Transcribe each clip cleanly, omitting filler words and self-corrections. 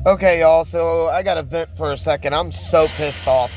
Okay, y'all, so I gotta vent for a second. I'm so pissed off.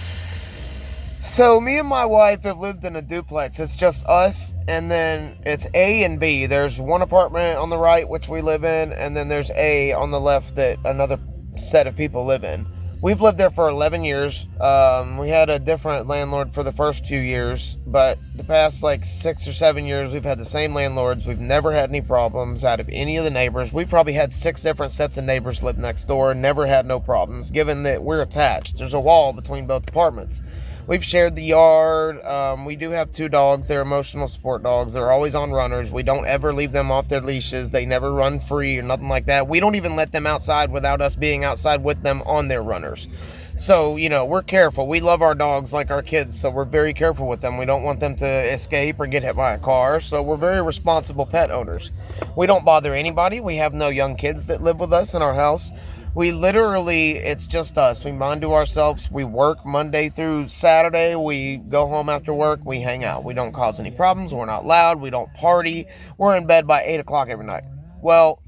So, me and my wife have lived in a duplex. It's just us, and then it's A and B. There's one apartment on the right, which we live in, and then there's A on the left that another set of people live in. We've lived there for 11 years. We had a different landlord for the first 2 years, but the past like 6 or 7 years, we've had the same landlords. We've never had any problems out of any of the neighbors. We've probably had 6 different sets of neighbors live next door and never had no problems, given that we're attached. There's a wall between both apartments. We've shared the yard. We do have 2 dogs. They're emotional support dogs. They're always on runners. We don't ever leave them off their leashes. They never run free or nothing like that. We don't even let them outside without us being outside with them on their runners. So, we're careful. We love our dogs like our kids, so we're very careful with them. We don't want them to escape or get hit by a car, so we're very responsible pet owners. We don't bother anybody. We have no young kids that live with us in our house. We literally, it's just us. We mind to ourselves. We work Monday through Saturday. We go home after work. We hang out. We don't cause any problems. We're not loud. We don't party. We're in bed by 8 o'clock every night. Well,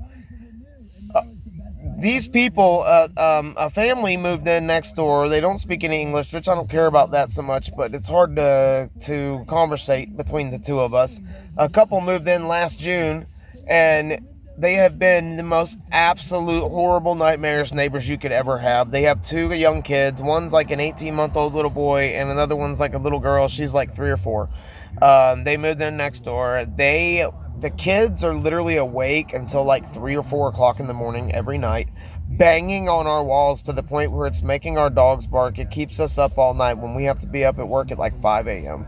these people, a family moved in next door. They don't speak any English, which I don't care about that so much, but it's hard to conversate between the two of us. A couple moved in last June, and they have been the most absolute horrible, nightmarish neighbors you could ever have. They have 2 young kids. One's like an 18-month-old little boy, and another one's like a little girl. She's like 3 or 4. They moved in next door. The kids are literally awake until like 3 or 4 o'clock in the morning every night, banging on our walls to the point where it's making our dogs bark. It keeps us up all night when we have to be up at work at like 5 a.m.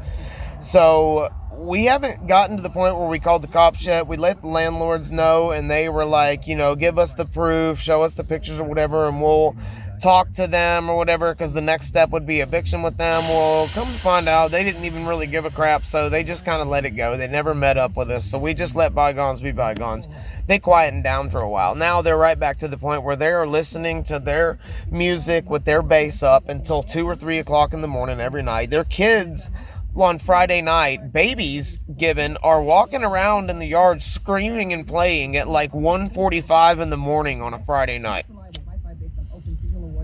So we haven't gotten to the point where we called the cops yet. We let the landlords know, and they were like, give us the proof, show us the pictures or whatever, and we'll talk to them or whatever, because the next step would be eviction with them. Well, come to find out, they didn't even really give a crap, so they just kind of let it go. They never met up with us, so we just let bygones be bygones. They quietened down for a while. Now they're right back to the point where they are listening to their music with their bass up until 2 or 3 o'clock in the morning every night. Their kids on Friday night, babies given, are walking around in the yard screaming and playing at like 1:45 in the morning on a Friday night.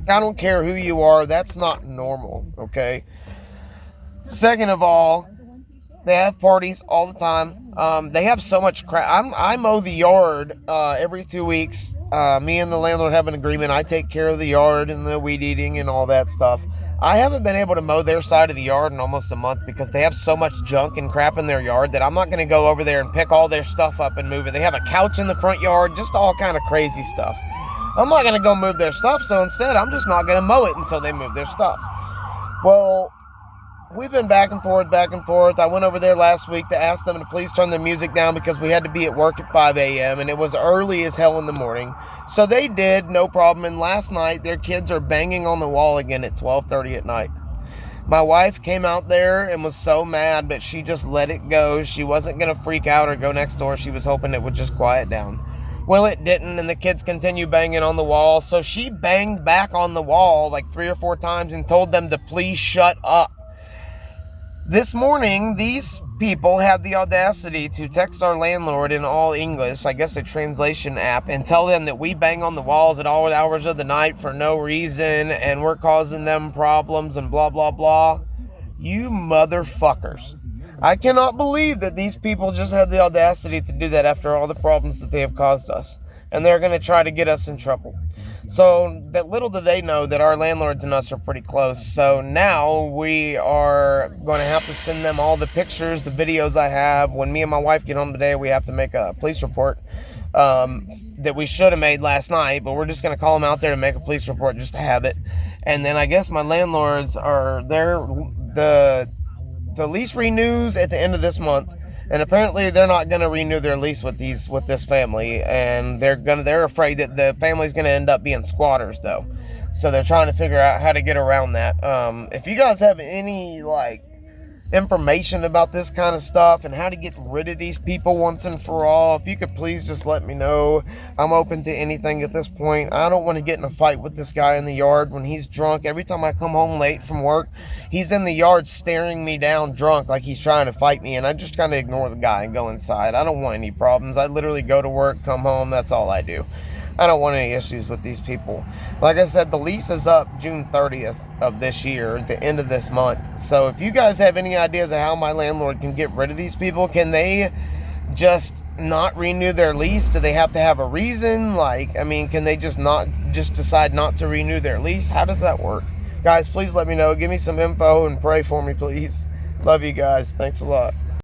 I don't care who you are, that's not normal, okay? Second of all, they have parties all the time. They have so much crap. I mow the yard every 2 weeks. Me and the landlord have an agreement. I take care of the yard and the weed eating and all that stuff. I haven't been able to mow their side of the yard in almost a month because they have so much junk and crap in their yard that I'm not going to go over there and pick all their stuff up and move it. They have a couch in the front yard, just all kind of crazy stuff. I'm not going to go move their stuff, so instead I'm just not going to mow it until they move their stuff. Well, we've been back and forth. I went over there last week to ask them to please turn the music down because we had to be at work at 5 a.m. and it was early as hell in the morning. So they did, no problem. And last night, their kids are banging on the wall again at 12:30 at night. My wife came out there and was so mad, but she just let it go. She wasn't going to freak out or go next door. She was hoping it would just quiet down. Well, it didn't, and the kids continue banging on the wall. So she banged back on the wall like 3 or 4 times and told them to please shut up. This morning, these people had the audacity to text our landlord in all English, I guess a translation app, and tell them that we bang on the walls at all hours of the night for no reason, and we're causing them problems and blah, blah, blah. You motherfuckers. I cannot believe that these people just had the audacity to do that after all the problems that they have caused us. And they're going to try to get us in trouble. So that little do they know that our landlords and us are pretty close. So now we are going to have to send them all the pictures, the videos I have. When me and my wife get home today, we have to make a police report that we should have made last night. But we're just going to call them out there to make a police report just to have it. And then I guess my landlords are there. The lease renews at the end of this month. And apparently they're not going to renew their lease with this family, and they're afraid that the family's going to end up being squatters though. So they're trying to figure out how to get around that. If you guys have any information about this kind of stuff and how to get rid of these people once and for all, if you could please just let me know. I'm open to anything at this point. I don't want to get in a fight with this guy in the yard when he's drunk. Every time I come home late from work, he's in the yard staring me down drunk like he's trying to fight me, and I just kind of ignore the guy and go inside. I don't want any problems. I literally go to work, come home, that's all I do. I don't want any issues with these people. Like I said, the lease is up June 30th of this year, at the end of this month. So if you guys have any ideas of how my landlord can get rid of these people, can they just not renew their lease? Do they have to have a reason? Like, I mean, can they just decide not to renew their lease? How does that work? Guys, please let me know. Give me some info and pray for me, please. Love you guys. Thanks a lot.